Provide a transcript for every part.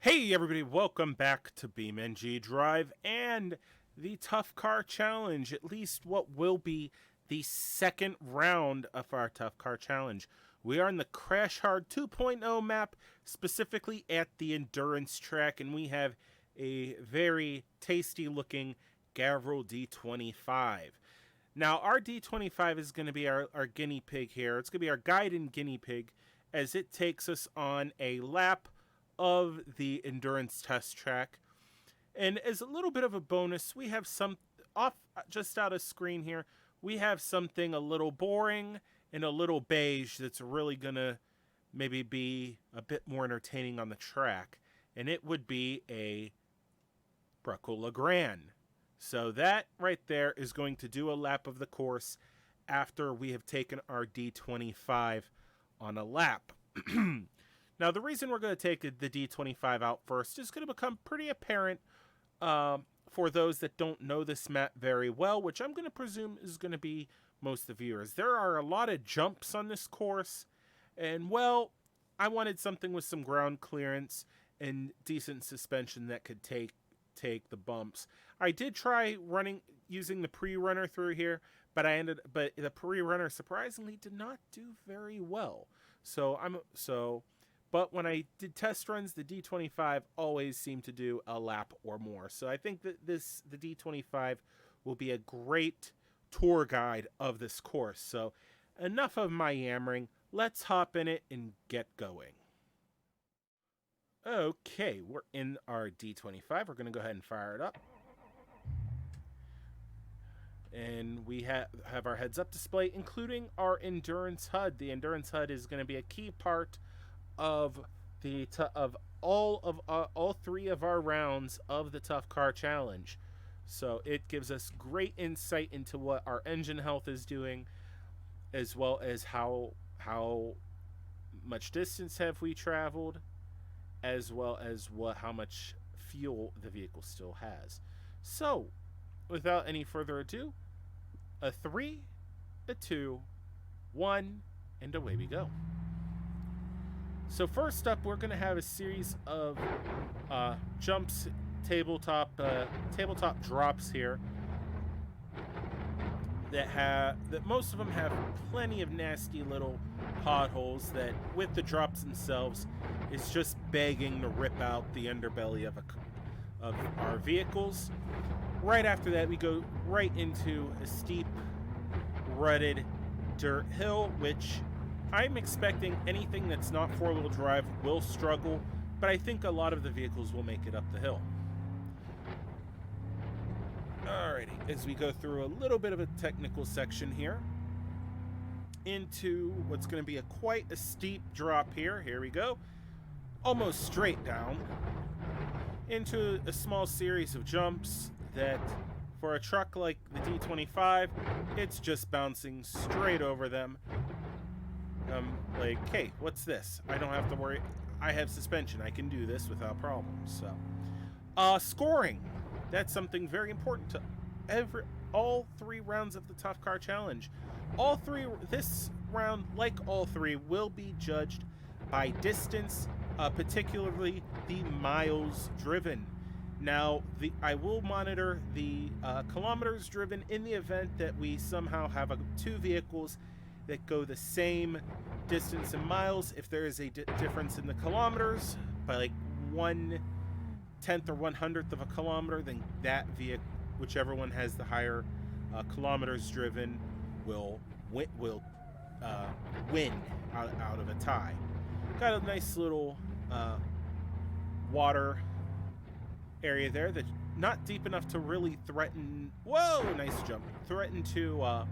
Hey everybody, welcome back to BeamNG.Drive and the Tough Car Challenge, at least what will be the second round of our Tough Car Challenge. We are in the Crash Hard 2.0 map, specifically at the Endurance track, and we have a very tasty looking Gavril D25. Now, our D25 is going to be our guinea pig here. It's going to be our guide and guinea pig as it takes us on a lap of the endurance test track. And as a little bit of a bonus, we have some off just out of screen here. We have something a little boring and a little beige that's really gonna maybe be a bit more entertaining on the track, and it would be a Bruckle Legrand. So that right there is going to do a lap of the course after we have taken our D25 on a lap. Now, the reason we're going to take the D25 out first is going to become pretty apparent for those that don't know this map very well, which I'm going to presume is going to be most of the viewers. There are a lot of jumps on this course, and, well, I wanted something with some ground clearance and decent suspension that could take the bumps. I did try using the pre-runner through here, but the pre-runner surprisingly did not do very well. But when I did test runs, the D25 always seemed to do a lap or more. So I think that the D25 will be a great tour guide of this course. So enough of my yammering. Let's hop in it and get going. Okay, we're in our D25. We're going to go ahead and fire it up. And we have our heads-up display, including our Endurance HUD. The Endurance HUD is going to be a key part of all three of our rounds of the Tough Car Challenge. So it gives us great insight into what our engine health is doing, as well as how much distance have we traveled, as well as how much fuel the vehicle still has. So, without any further ado, a 3, a 2, 1, and away we go. So first up, we're going to have a series of jumps, tabletop drops here that most of them have plenty of nasty little potholes that, with the drops themselves, is just begging to rip out the underbelly of our vehicles. Right after that, we go right into a steep, rutted dirt hill, which I'm expecting anything that's not four-wheel drive will struggle, but I think a lot of the vehicles will make it up the hill. Alrighty, as we go through a little bit of a technical section here, into what's going to be quite a steep drop here. Here we go. Almost straight down. Into a small series of jumps that, for a truck like the D25, it's just bouncing straight over them. Like, hey, what's this? I don't have to worry. I have suspension. I can do this without problems. So, scoring. That's something very important to all three rounds of the Tough Car Challenge. This round, like all three, will be judged by distance, particularly the miles driven. Now, I will monitor the kilometers driven in the event that we somehow have two vehicles that go the same distance in miles. If there is a difference in the kilometers by like 1/10 or 1/100th of a kilometer, then that vehicle, whichever one has the higher kilometers driven, will win out of a tie. Got a nice little water area there that's not deep enough to really threaten. Whoa, nice jump. Threaten to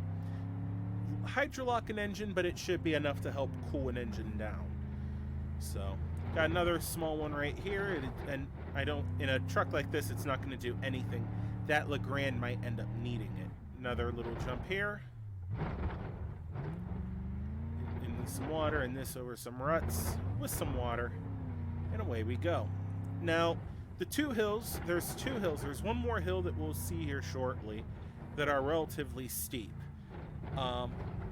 hydrolock an engine, but it should be enough to help cool an engine down. So, got another small one right here, and in a truck like this, it's not going to do anything. That Legrand might end up needing it. Another little jump here. In some water, and this over some ruts with some water, and away we go. Now, there's two hills. There's one more hill that we'll see here shortly that are relatively steep.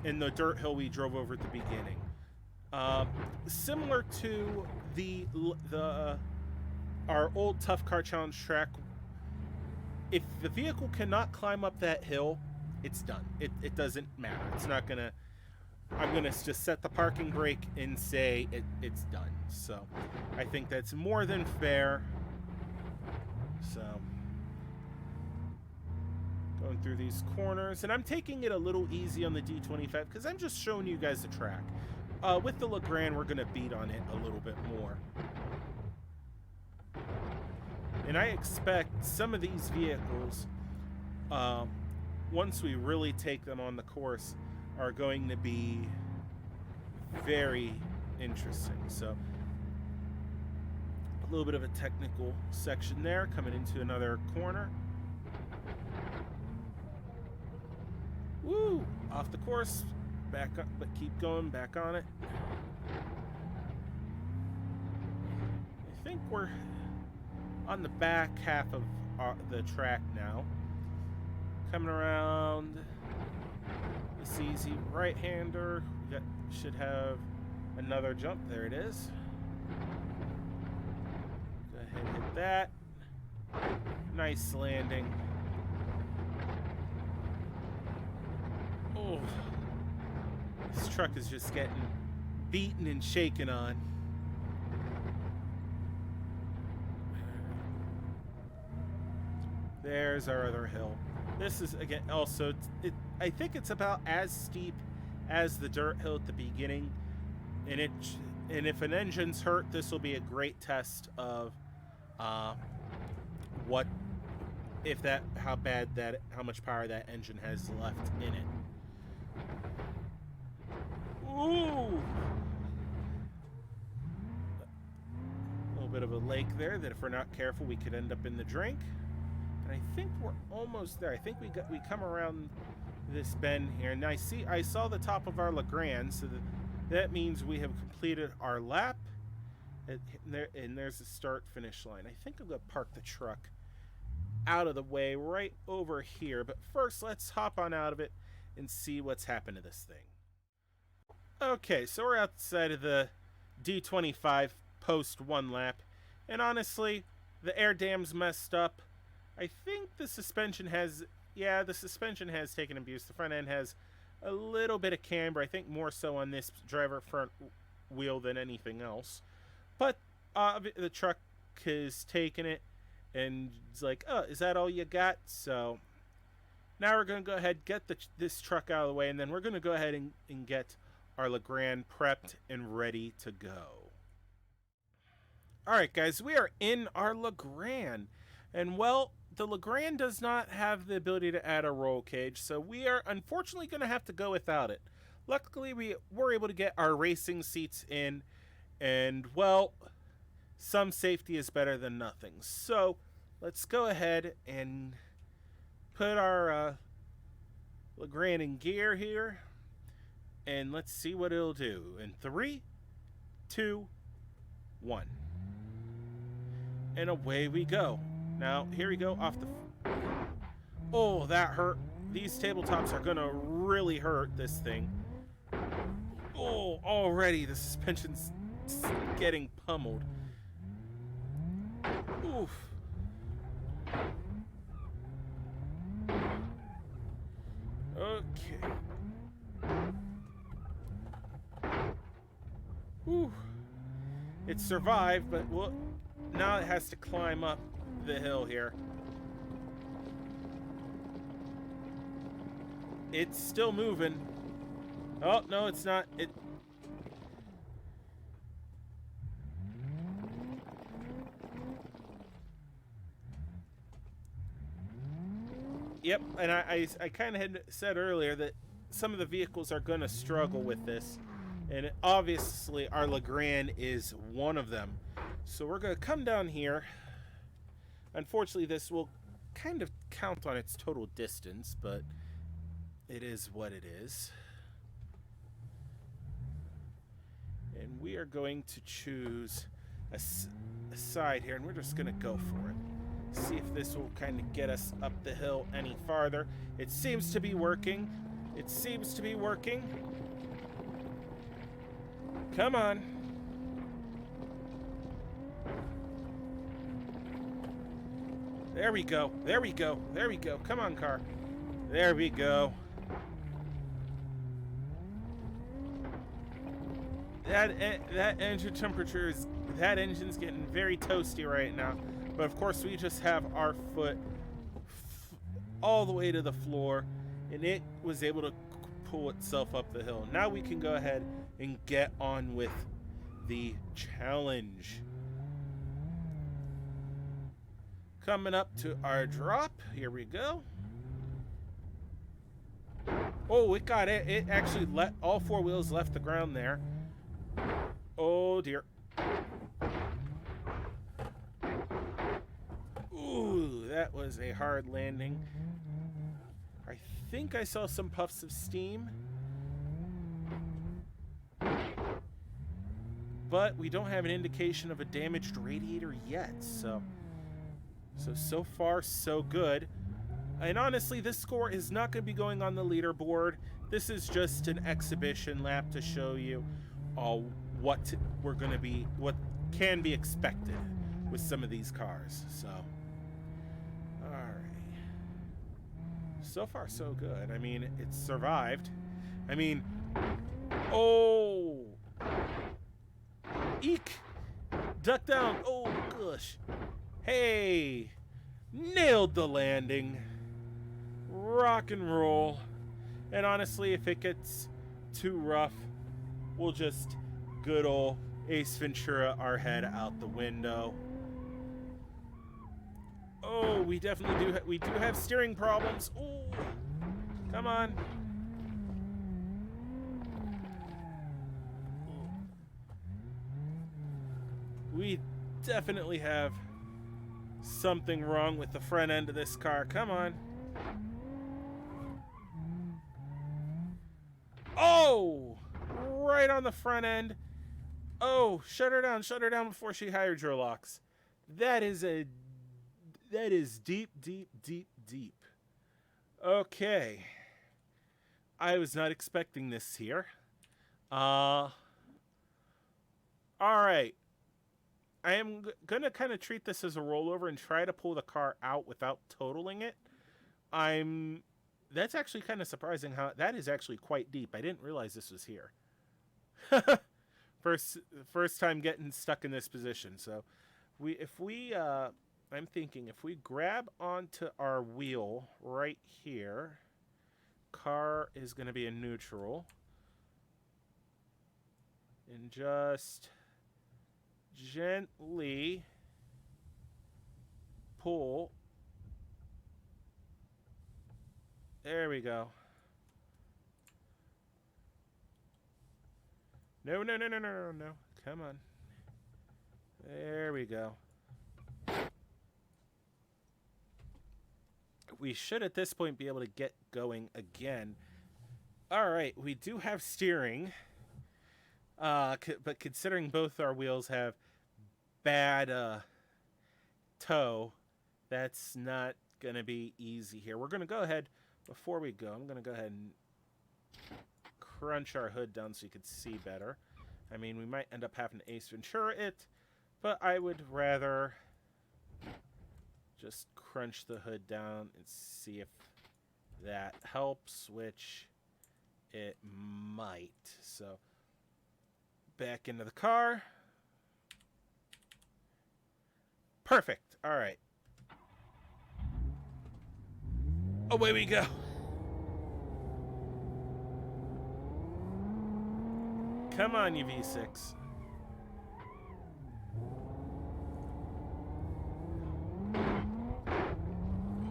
In the dirt hill we drove over at the beginning. Similar to the our old Tough Car Challenge track, if the vehicle cannot climb up that hill, it's done. It doesn't matter. It's not gonna. I'm gonna just set the parking brake and say it's done. So I think that's more than fair. So going through these corners, and I'm taking it a little easy on the D25 because I'm just showing you guys the track. With the Legrand, we're gonna beat on it a little bit more. And I expect some of these vehicles, once we really take them on the course, are going to be very interesting. So a little bit of a technical section there, coming into another corner. Woo! Off the course, back up, but keep going, back on it. I think we're on the back half of the track now. Coming around this easy right-hander. We should have another jump. There it is. Go ahead and hit that. Nice landing. Oh, this truck is just getting beaten and shaken on. There's our other hill. This is, again, also, I think it's about as steep as the dirt hill at the beginning. And if an engine's hurt, this will be a great test of how much power that engine has left in it. Ooh! A little bit of a lake there that if we're not careful, we could end up in the drink. And I think we're almost there. I think we come around this bend here, and I saw the top of our Legrand, so that means we have completed our lap. And there's the start-finish line. I think I'm gonna park the truck out of the way right over here. But first, let's hop on out of it and see what's happened to this thing. Okay, so we're outside of the D25 post one lap, and honestly, the air dam's messed up. I think the suspension has taken abuse. The front end has a little bit of camber. I think more so on this driver front wheel than anything else. But the truck has taken it, and it's like, oh, is that all you got? So now we're going to go ahead and get this truck out of the way, and then we're going to go ahead and get our Legrand prepped and ready to go. All right, guys, we are in our Legrand. And, well, the Legrand does not have the ability to add a roll cage, so we are unfortunately going to have to go without it. Luckily, we were able to get our racing seats in, and, well, some safety is better than nothing. So let's go ahead and put our Legrand in gear here, and let's see what it'll do. In 3, 2, 1. And away we go. Now, here we go off the... Oh, that hurt. These tabletops are going to really hurt this thing. Oh, already the suspension's getting pummeled. Oof. Okay. Whew. It survived, but now it has to climb up the hill here. It's still moving. Oh, no, it's not. Yep, and I kind of had said earlier that some of the vehicles are going to struggle with this. And obviously our Legrand is one of them. So we're going to come down here. Unfortunately, this will kind of count on its total distance, but it is what it is. And we are going to choose a side here, and we're just going to go for it. See if this will kind of get us up the hill any farther. It seems to be working. It seems to be working. Come on. There we go. There we go. There we go. Come on, car. There we go. That engine temperature is... That engine's getting very toasty right now. But of course, we just have our foot all the way to the floor, and it was able to pull itself up the hill. Now we can go ahead and get on with the challenge. Coming up to our drop. Here we go. Oh, it got it. It actually let all four wheels left the ground there. Oh dear. Ooh, that was a hard landing. I think I saw some puffs of steam. But we don't have an indication of a damaged radiator yet, so far so good. And honestly, this score is not going to be going on the leaderboard. This is just an exhibition lap to show you what can be expected with some of these cars. So, all right. So far so good. I mean, it survived. I mean, oh, eek, duck down. Oh gosh. Hey, nailed the landing. Rock and roll. And honestly, if it gets too rough, we'll just good old Ace Ventura our head out the window. Oh, we definitely do have steering problems. Oh, come on. We definitely have something wrong with the front end of this car. Come on. Oh, right on the front end. Oh, shut her down before she hydrolocks. That is deep, deep, deep, deep. Okay. I was not expecting this here. All right. I am going to kind of treat this as a rollover and try to pull the car out without totaling it. That's actually kind of surprising how that is actually quite deep. I didn't realize this was here. First time getting stuck in this position. So I'm thinking if we grab onto our wheel right here, car is going to be in neutral, and just gently pull. There we go. No. Come on. There we go. We should at this point be able to get going again. All right, we do have steering. But considering both our wheels have bad toe, that's not going to be easy here. We're going to go ahead, before we go, I'm going to go ahead and crunch our hood down so you could see better. I mean, we might end up having to Ace Ventura it, but I would rather just crunch the hood down and see if that helps, which it might. So, back into the car. Perfect. All right. Away we go. Come on, you V6.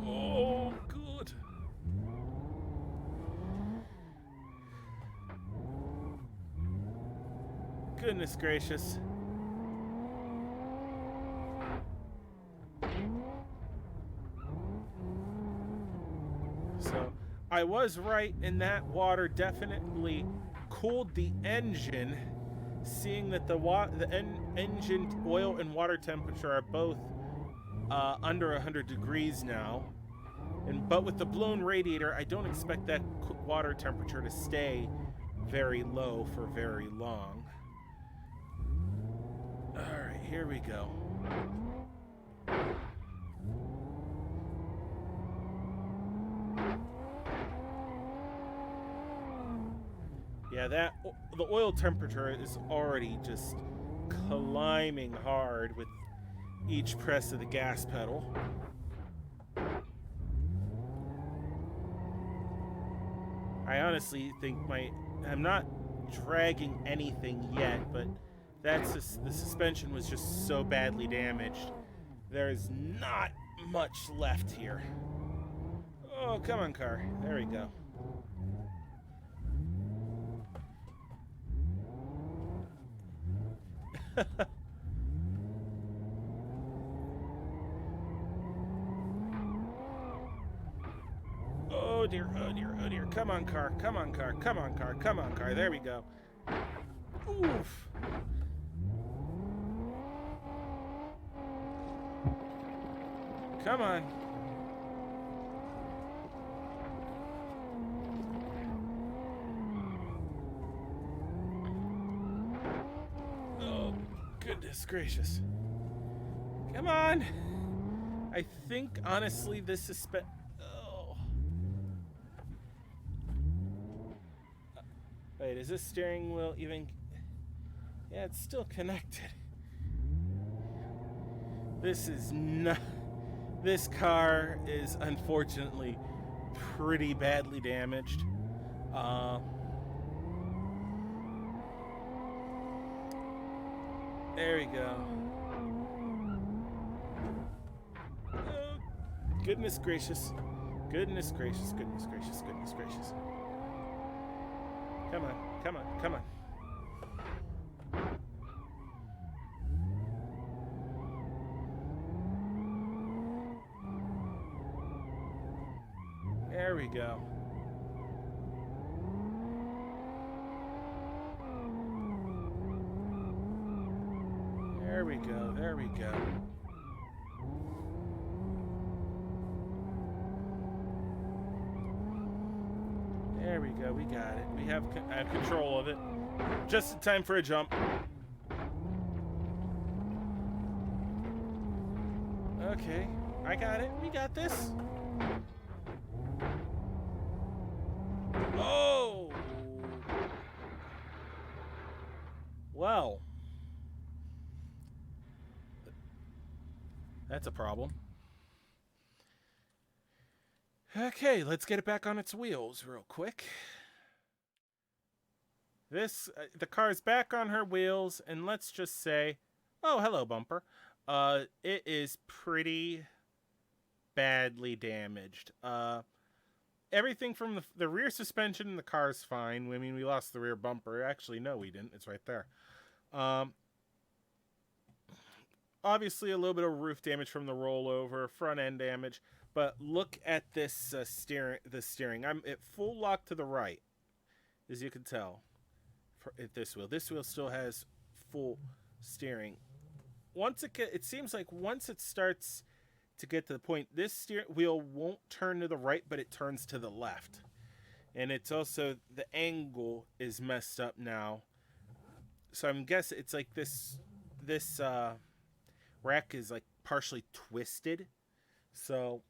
Oh, good. Goodness gracious. So, I was right in that water definitely cooled the engine, seeing that the engine oil and water temperature are both under 100 degrees now. But with the blown radiator, I don't expect that water temperature to stay very low for very long. All right, here we go. Yeah, the oil temperature is already just climbing hard with each press of the gas pedal. I honestly think I'm not dragging anything yet, but the suspension was just so badly damaged. There's not much left here. Oh, come on, car. There we go. Oh dear, oh dear, oh dear. Come on, car. Come on, car. Come on, car. Come on, car. There we go. Oof. Come on. Oh, goodness gracious. Come on. I think, honestly, this is... Oh. Wait, is this steering wheel even... Yeah, it's still connected. This is not... This car is unfortunately pretty badly damaged. There we go. Oh, goodness gracious. Goodness gracious, goodness gracious, goodness gracious. Come on, come on, come on. There we go. There we go, there we go. There we go, we got it. I have control of it. Just in time for a jump. Okay, I got it. We got this. Oh! Well. That's a problem. Okay, let's get it back on its wheels real quick. The car's back on her wheels, and let's just say, oh, hello, bumper. It is pretty badly damaged. Everything from the rear suspension in the car is fine. I mean, we lost the rear bumper. Actually, no, we didn't. It's right there. Obviously, a little bit of roof damage from the rollover, front end damage. But look at this steering. I'm at full lock to the right, as you can tell. This wheel still has full steering. It seems like once it starts to get to the point, this steering wheel won't turn to the right, but it turns to the left. And it's also, the angle is messed up now. So I'm guessing it's like this rack is like partially twisted. So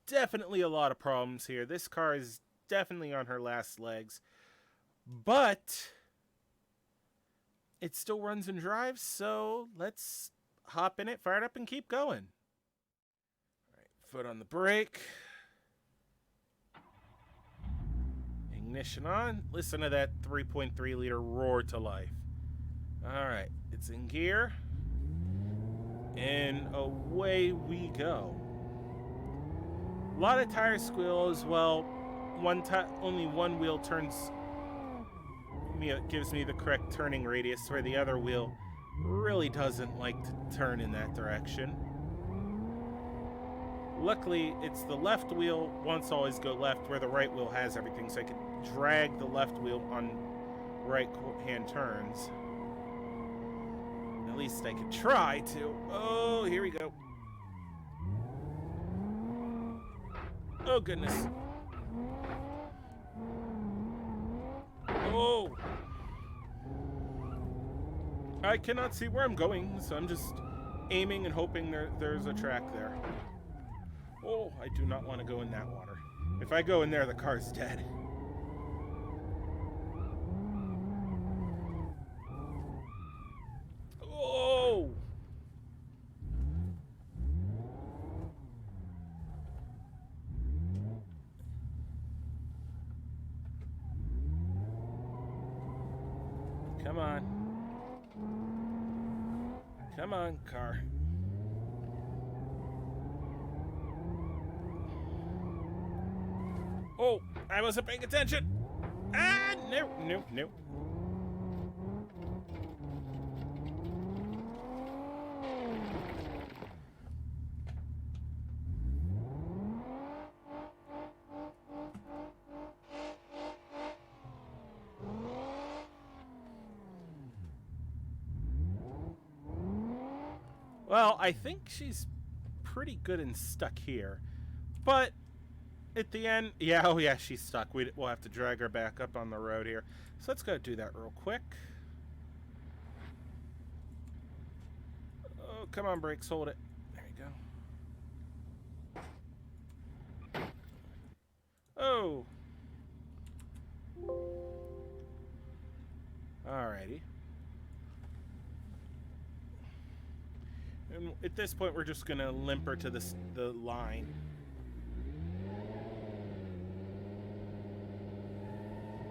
definitely a lot of problems here. This car is definitely on her last legs. But it still runs and drives, so let's hop in it, fire it up, and keep going. All right, foot on the brake. Ignition on. Listen to that 3.3 liter roar to life. All right, it's in gear. And away we go. A lot of tire squeal as well. Only one wheel turns... It gives me the correct turning radius, where the other wheel really doesn't like to turn in that direction. Luckily, it's the left wheel wants to always go left, where the right wheel has everything, so I can drag the left wheel on right hand turns. At least I can try to. Oh, here we go. Oh, goodness. Oh! I cannot see where I'm going, so I'm just aiming and hoping there's a track there. Oh, I do not want to go in that water. If I go in there, the car's dead. Come on. Come on, car. Oh, I wasn't paying attention. Ah, no, no, no. Well, I think she's pretty good and stuck here. But at the end, yeah, oh yeah, she's stuck. We'll have to drag her back up on the road here. So let's go do that real quick. Oh, come on, brakes, hold it. There you go. Oh. Alrighty. And at this point, we're just gonna limp her to the line.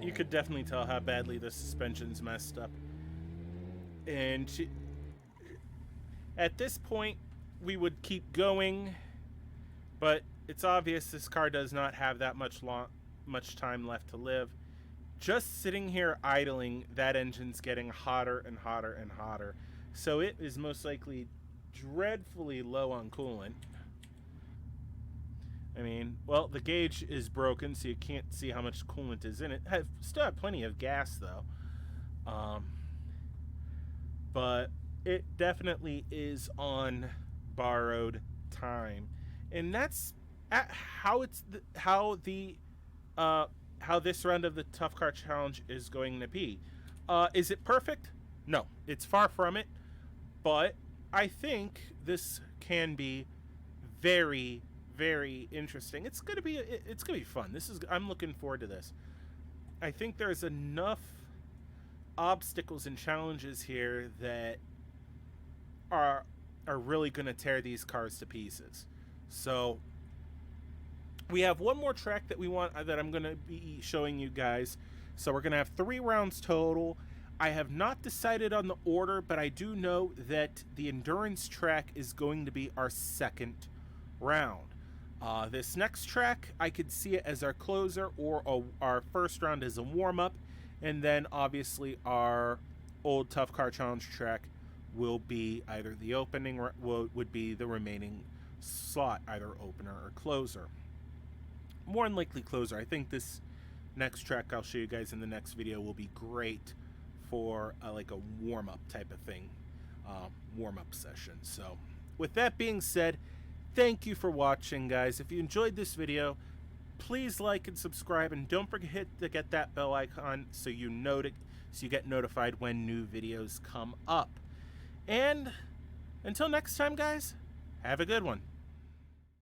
You could definitely tell how badly the suspension's messed up. And at this point, we would keep going, but it's obvious this car does not have that much time left to live. Just sitting here idling, that engine's getting hotter and hotter and hotter. So it is most likely dreadfully low on coolant. I mean, well, the gauge is broken, so you can't see how much coolant is in it. Still have plenty of gas, though. But it definitely is on borrowed time. And that's how this round of the Tough Car Challenge is going to be. Is it perfect? No, it's far from it. But I think this can be very, very interesting. It's gonna be fun. I'm looking forward to this. I think there's enough obstacles and challenges here that are really gonna tear these cars to pieces. So we have one more track that I'm gonna be showing you guys. So we're gonna have 3 rounds total. I have not decided on the order, but I do know that the endurance track is going to be our second round. This next track, I could see it as our closer, or our first round as a warm-up, and then obviously our old Tough Car Challenge track will be either the opening, would be the remaining slot, either opener or closer. More than likely closer. I think this next track I'll show you guys in the next video will be great for like a warm-up type of thing, warm-up session. So with that being said, thank you for watching, guys. If you enjoyed this video, please like and subscribe, and don't forget to get that bell icon so you get notified when new videos come up. And until next time, guys, have a good one.